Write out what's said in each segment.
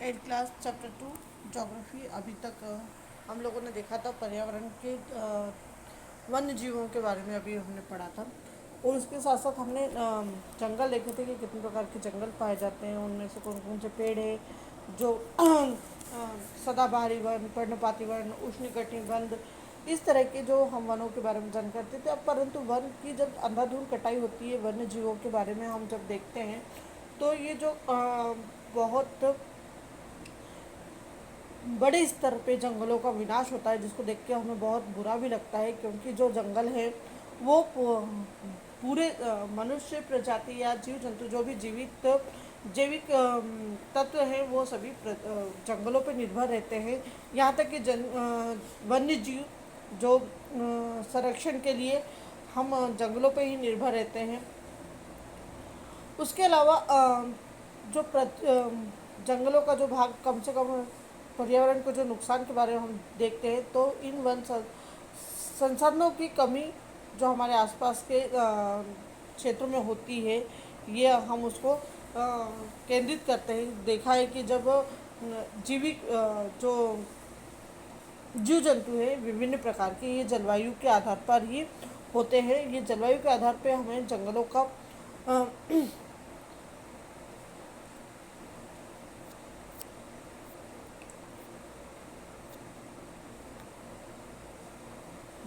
Eight class chapter 2 geography. अभी तक हम लोगों ने देखा था पर्यावरण के वन्य जीवों के बारे में अभी हमने पढ़ा था। और उसके साथ साथ हमने जंगल देखे थे कि कितने प्रकार के जंगल पाए जाते हैं, उनमें से कौन कौन से पेड़ है जो सदाबहारी वन, पर्णपाती वन, उष्णकटिबंध, इस तरह के जो हम वनों के बारे में जान करते थे। अब परंतु वन की जब अंधाधुंध कटाई होती है, वन्य जीवों के बारे में हम जब देखते हैं तो ये जो बहुत बड़े स्तर पे जंगलों का विनाश होता है, जिसको देख के हमें बहुत बुरा भी लगता है, क्योंकि जो जंगल है वो पूरे मनुष्य प्रजाति या जीव जंतु जो भी जीवित जैविक तत्व हैं वो सभी जंगलों पे निर्भर रहते हैं। यहाँ तक कि वन्य जीव जो संरक्षण के लिए हम जंगलों पे ही निर्भर रहते हैं। उसके अलावा जो जंगलों का जो भाग कम से कम पर्यावरण को जो नुकसान के बारे में हम देखते हैं, तो इन संसाधनों की कमी जो हमारे आसपास के क्षेत्रों में होती है, ये हम उसको केंद्रित करते हैं। देखा है कि जब जीविक जो जीव जंतु है विभिन्न प्रकार के, ये जलवायु के आधार पर ही होते हैं। ये जलवायु के आधार पर हमें जंगलों का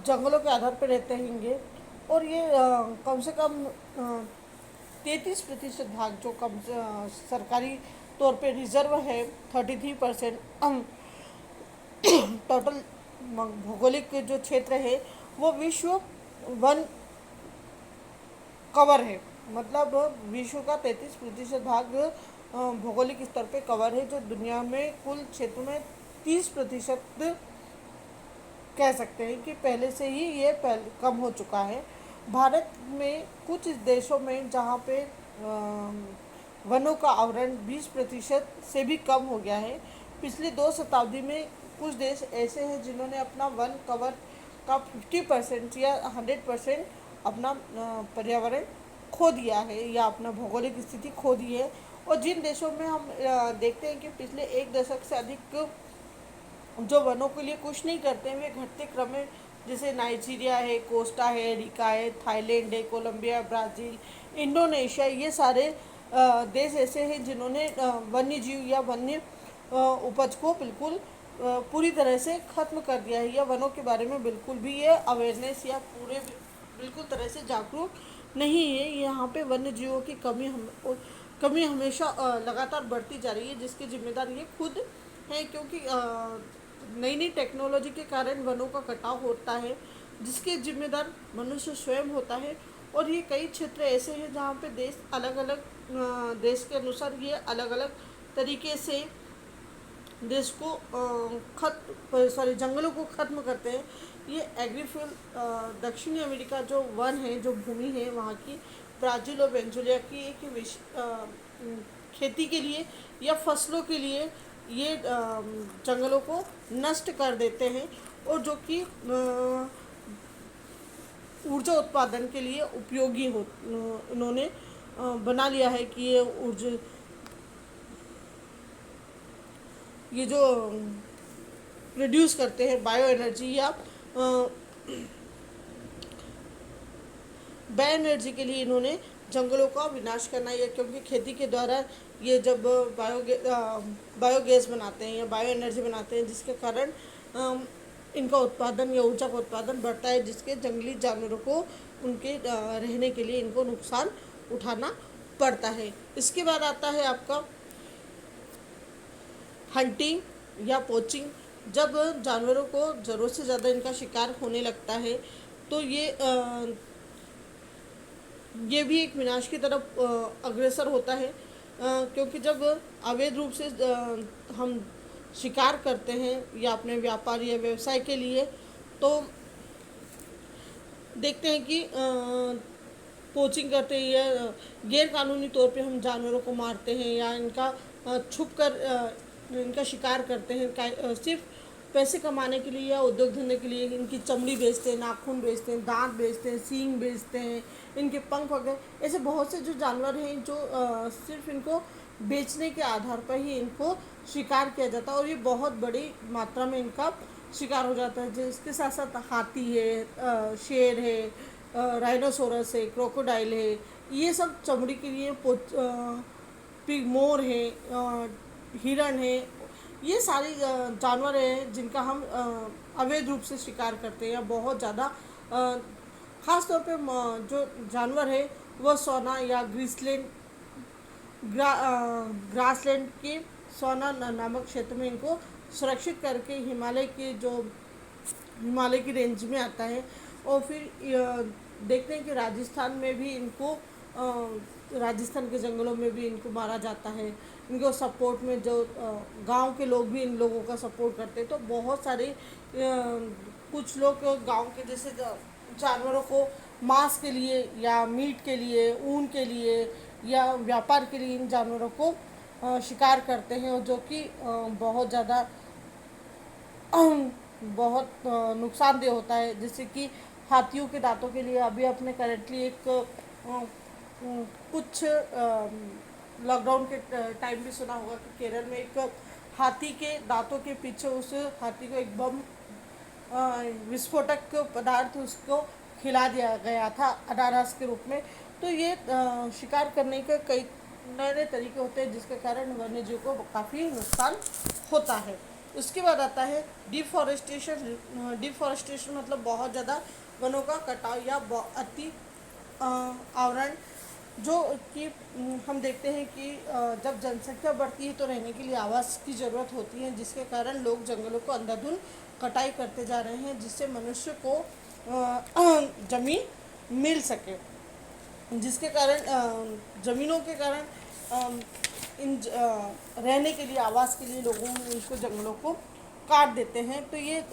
जंगलों के आधार पर रहते हैंगे। और ये कम से कम 33% भाग जो कम सरकारी तौर पे रिजर्व है, 33% टोटल भौगोलिक जो क्षेत्र है वो विश्व वन कवर है। मतलब विश्व का 33% भाग भौगोलिक स्तर पे कवर है, जो दुनिया में कुल क्षेत्र में 30% कह सकते हैं कि पहले से ही ये कम हो चुका है। भारत में कुछ देशों में जहाँ पे वनों का आवरण 20% से भी कम हो गया है। पिछली 2 शताब्दी में कुछ देश ऐसे हैं जिन्होंने अपना वन कवर का 50% या 100% अपना पर्यावरण खो दिया है या अपना भौगोलिक स्थिति खो दी है। और जिन देशों में हम देखते हैं कि पिछले 1 दशक से अधिक जो वनों के लिए कुछ नहीं करते हैं, वे घटते क्रम में, जैसे नाइजीरिया है, कोस्टा है रिका है, थाईलैंड है, कोलंबिया, ब्राज़ील, इंडोनेशिया, ये सारे देश ऐसे हैं जिन्होंने वन्य जीव या वन्य उपज को बिल्कुल पूरी तरह से ख़त्म कर दिया है, या वनों के बारे में बिल्कुल भी ये अवेयरनेस या पूरे बिल्कुल तरह से जागरूक नहीं है। यहाँ पे वन्य जीवों की कमी हमेशा लगातार बढ़ती जा रही है, जिसकी जिम्मेदार ये खुद है, क्योंकि नई नई टेक्नोलॉजी के कारण वनों का कटाव होता है, जिसके जिम्मेदार मनुष्य स्वयं होता है। और ये कई क्षेत्र ऐसे हैं जहाँ पे देश अलग अलग देश के अनुसार ये अलग अलग तरीके से देश को जंगलों को ख़त्म करते हैं। ये एग्रीफिल दक्षिणी अमेरिका जो वन है, जो भूमि है वहाँ की, ब्राज़ील और वेनेजुएला की एक खेती के लिए या फसलों के लिए ये जंगलों को नष्ट कर देते हैं, और जो कि ऊर्जा उत्पादन के लिए उपयोगी हो उन्होंने बना लिया है कि ये जो प्रोड्यूस करते हैं बायो एनर्जी या बायो एनर्जी के लिए इन्होंने जंगलों का विनाश करना, या क्योंकि खेती के द्वारा ये जब बायोगैस बनाते हैं या बायो एनर्जी बनाते हैं, जिसके कारण इनका उत्पादन या ऊर्जा का उत्पादन बढ़ता है, जिसके जंगली जानवरों को उनके रहने के लिए इनको नुकसान उठाना पड़ता है। इसके बाद आता है आपका हंटिंग या पोचिंग। जब जानवरों को ज़रूरत से ज़्यादा इनका शिकार होने लगता है, तो ये भी एक विनाश की तरफ अग्रसर होता है, क्योंकि जब अवैध रूप से हम शिकार करते हैं या अपने व्यापार या व्यवसाय के लिए, तो देखते हैं कि पोचिंग करते हैं या गैर कानूनी तौर पे हम जानवरों को मारते हैं या इनका छुप कर इनका शिकार करते हैं, सिर्फ पैसे कमाने के लिए या उद्योग धंधे के लिए। इनकी चमड़ी बेचते हैं, नाखून बेचते हैं, दांत बेचते हैं, सींग बेचते हैं, इनके पंख वगैरह। ऐसे बहुत से जो जानवर हैं जो सिर्फ इनको बेचने के आधार पर ही इनको शिकार किया जाता है और ये बहुत बड़ी मात्रा में इनका शिकार हो जाता है। जिसके साथ साथ हाथी है, शेर है, राइनोसोरस है, क्रोकोडाइल है, ये सब चमड़ी के लिए मोर है, हिरण है, ये सारी जानवर हैं जिनका हम अवैध रूप से शिकार करते हैं बहुत ज़्यादा। ख़ास तौर पे जो जानवर है वह सोना या ग्रासलैंड के सोना नामक क्षेत्र में इनको सुरक्षित करके हिमालय की रेंज में आता है। और फिर देखते हैं कि राजस्थान में भी इनको राजस्थान के जंगलों में भी इनको मारा जाता है। इनको सपोर्ट में जो गांव के लोग भी इन लोगों का सपोर्ट करते हैं। तो बहुत सारे कुछ लोग गांव के जैसे जानवरों को मांस के लिए या मीट के लिए, ऊन के लिए या व्यापार के लिए इन जानवरों को शिकार करते हैं, और जो कि बहुत ज़्यादा बहुत नुकसानदेह होता है। जैसे कि हाथियों के दांतों के लिए अभी अपने करेंटली एक कुछ लॉकडाउन के टाइम भी सुना होगा कि केरल में एक हाथी के दांतों के पीछे उस हाथी को एक बम विस्फोटक पदार्थ उसको खिला दिया गया था अनारस के रूप में। तो ये शिकार करने के कई नए नए तरीके होते हैं जिसके कारण वन्य जीव को काफ़ी नुकसान होता है। उसके बाद आता है डिफॉरेस्टेशन। डिफॉरेस्टेशन मतलब बहुत ज़्यादा वनों का कटाव या अति आवरण, जो कि हम देखते हैं कि जब जनसंख्या बढ़ती है तो रहने के लिए आवास की ज़रूरत होती है, जिसके कारण लोग जंगलों को अंधाधुंध कटाई करते जा रहे हैं जिससे मनुष्य को ज़मीन मिल सके। जिसके कारण ज़मीनों के कारण रहने के लिए, आवास के लिए लोगों इसको जंगलों को काट देते हैं। तो ये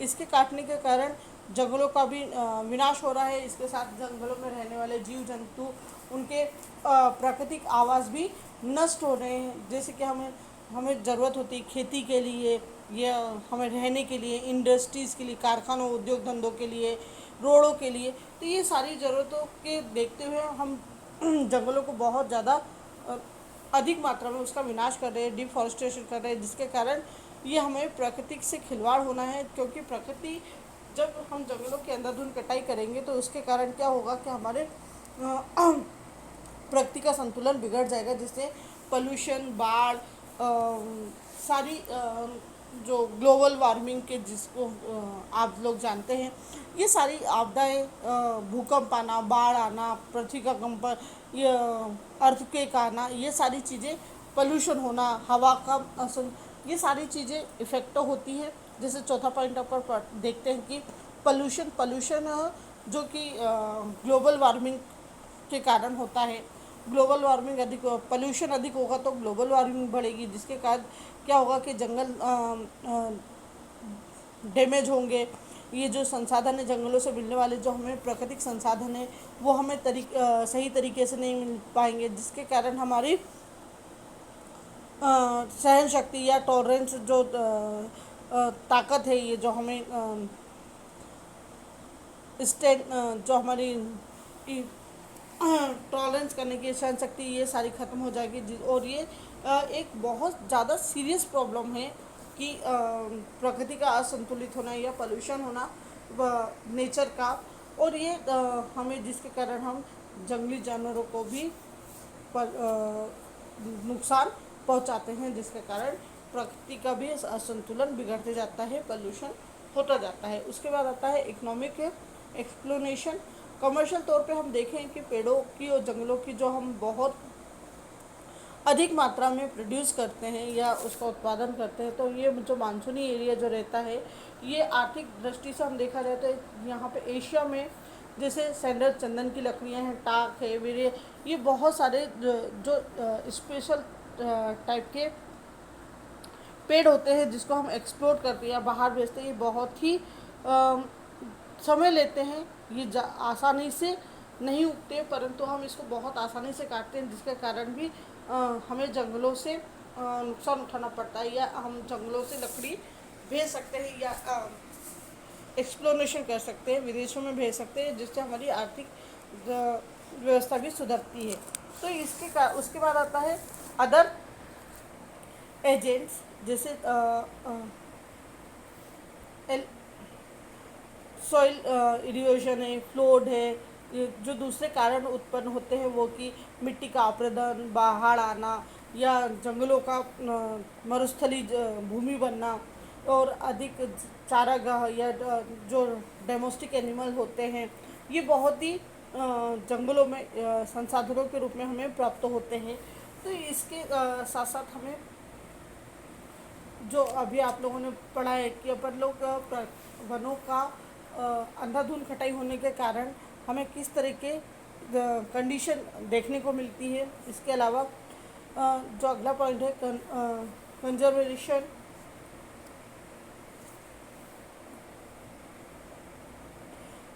इसके काटने के कारण जंगलों का भी विनाश हो रहा है। इसके साथ जंगलों में रहने वाले जीव जंतु, उनके प्राकृतिक आवास भी नष्ट हो रहे हैं। जैसे कि हमें ज़रूरत होती है खेती के लिए या हमें रहने के लिए, इंडस्ट्रीज़ के लिए, कारखानों, उद्योग धंधों के लिए, रोडों के लिए। तो ये सारी ज़रूरतों के देखते हुए हम जंगलों को बहुत ज़्यादा अधिक मात्रा में उसका विनाश कर रहे हैं, डिफॉरेस्टेशन कर रहे हैं, जिसके कारण ये हमें प्रकृति से खिलवाड़ होना है। क्योंकि प्रकृति, जब हम जंगलों की अंधाधुंध कटाई करेंगे तो उसके कारण क्या होगा कि हमारे प्रकृति का संतुलन बिगड़ जाएगा, जिससे पोल्यूशन, बाढ़, सारी जो ग्लोबल वार्मिंग के जिसको आप लोग जानते हैं, ये सारी आपदाएं, भूकंप आना, बाढ़ आना, पृथ्वी का कंपन, ये अर्थक्वेक आना, ये सारी चीज़ें, पोल्यूशन होना, हवा का ये सारी चीज़ें इफ़ेक्ट होती है। जैसे चौथा पॉइंट पर देखते हैं कि पोल्यूशन जो कि ग्लोबल वार्मिंग के कारण होता है। ग्लोबल वार्मिंग अधिक, पोल्यूशन अधिक होगा तो ग्लोबल वार्मिंग बढ़ेगी, जिसके कारण क्या होगा कि जंगल डैमेज होंगे। ये जो संसाधन है, जंगलों से मिलने वाले जो हमें प्राकृतिक संसाधन है, वो हमें सही तरीके से नहीं मिल पाएंगे, जिसके कारण हमारी सहन शक्ति या टॉलरेंस जो ताकत है, ये जो हमें जो हमारी टॉलरेंस करने की सहन शक्ति, ये सारी ख़त्म हो जाएगी। और ये एक बहुत ज़्यादा सीरियस प्रॉब्लम है कि प्रकृति का असंतुलित होना या पोल्यूशन होना नेचर का। और ये हमें, जिसके कारण हम जंगली जानवरों को भी नुकसान पहुंचाते हैं, जिसके कारण प्रकृति का भी असंतुलन बिगड़ते जाता है, पोल्यूशन होता जाता है। उसके बाद आता है इकोनॉमिक एक्सप्लोनेशन। कमर्शियल तौर पे हम देखें कि पेड़ों की और जंगलों की जो हम बहुत अधिक मात्रा में प्रोड्यूस करते हैं या उसका उत्पादन करते हैं, तो ये जो मानसूनी एरिया जो रहता है, ये आर्थिक दृष्टि से हम देखा जाए तो यहाँ पे एशिया में जैसे सैंडल, चंदन की लकड़ियाँ हैं, टाक है, वीरे, ये बहुत सारे जो स्पेशल टाइप के पेड़ होते हैं जिसको हम एक्सप्लोर करते हैं या बाहर भेजते हैं। ये बहुत ही समय लेते हैं, ये आसानी से नहीं उगते, परंतु हम इसको बहुत आसानी से काटते हैं, जिसके कारण भी हमें जंगलों से नुकसान उठाना पड़ता है। या हम जंगलों से लकड़ी भेज सकते हैं या एक्सप्लोरेशन कर सकते हैं, विदेशों में भेज सकते हैं, जिससे हमारी आर्थिक व्यवस्था भी सुधरती है। तो उसके बाद आता है अदर एजेंट्स जैसे सॉइल इरोजन है, फ्लोड है, ये जो दूसरे कारण उत्पन्न होते हैं वो कि मिट्टी का अपरदन, बाढ़ आना या जंगलों का मरुस्थली भूमि बनना और अधिक चारागाह या जो डोमेस्टिक एनिमल होते हैं, ये बहुत ही जंगलों में संसाधनों के रूप में हमें प्राप्त होते हैं। तो इसके साथ साथ हमें जो अभी आप लोगों ने पढ़ा है कि अपन लोग वनों का अंधाधुंध कटाई होने के कारण हमें किस तरह के कंडीशन देखने को मिलती है। इसके अलावा जो अगला पॉइंट है कंजर्वेशन,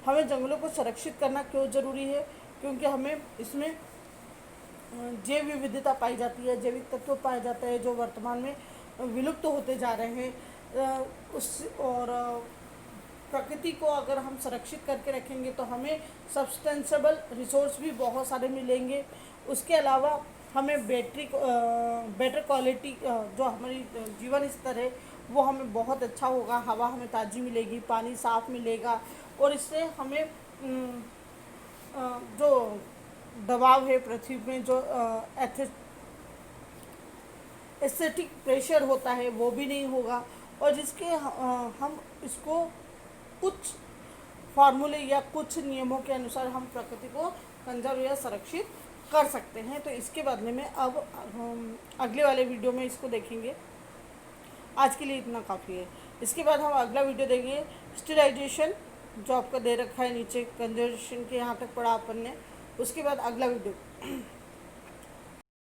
हमें जंगलों को संरक्षित करना क्यों ज़रूरी है, क्योंकि हमें इसमें जैव विविधता पाई जाती है, जैविक तत्व पाए जाते हैं जो वर्तमान में विलुप्त होते जा रहे हैं। उस और प्रकृति को अगर हम संरक्षित करके रखेंगे तो हमें सब्सटेंसेबल रिसोर्स भी बहुत सारे मिलेंगे। उसके अलावा हमें बेटर क्वालिटी जो हमारी जीवन स्तर है वो हमें बहुत अच्छा होगा, हवा हमें ताज़ी मिलेगी, पानी साफ़ मिलेगा और इससे हमें जो दबाव है पृथ्वी में, जो एस्थेटिक प्रेशर होता है वो भी नहीं होगा और जिसके हम इसको कुछ फार्मूले या कुछ नियमों के अनुसार हम प्रकृति को कंजर्व या संरक्षित कर सकते हैं। तो इसके बदले में अब हम अगले वाले वीडियो में इसको देखेंगे। आज के लिए इतना काफ़ी है। इसके बाद हम अगला वीडियो देखेंगे स्टेरिलाइजेशन, जो आपका दे रखा है नीचे कंजर्वेशन के यहाँ तक पढ़ा अपन ने। उसके बाद अगला वीडियो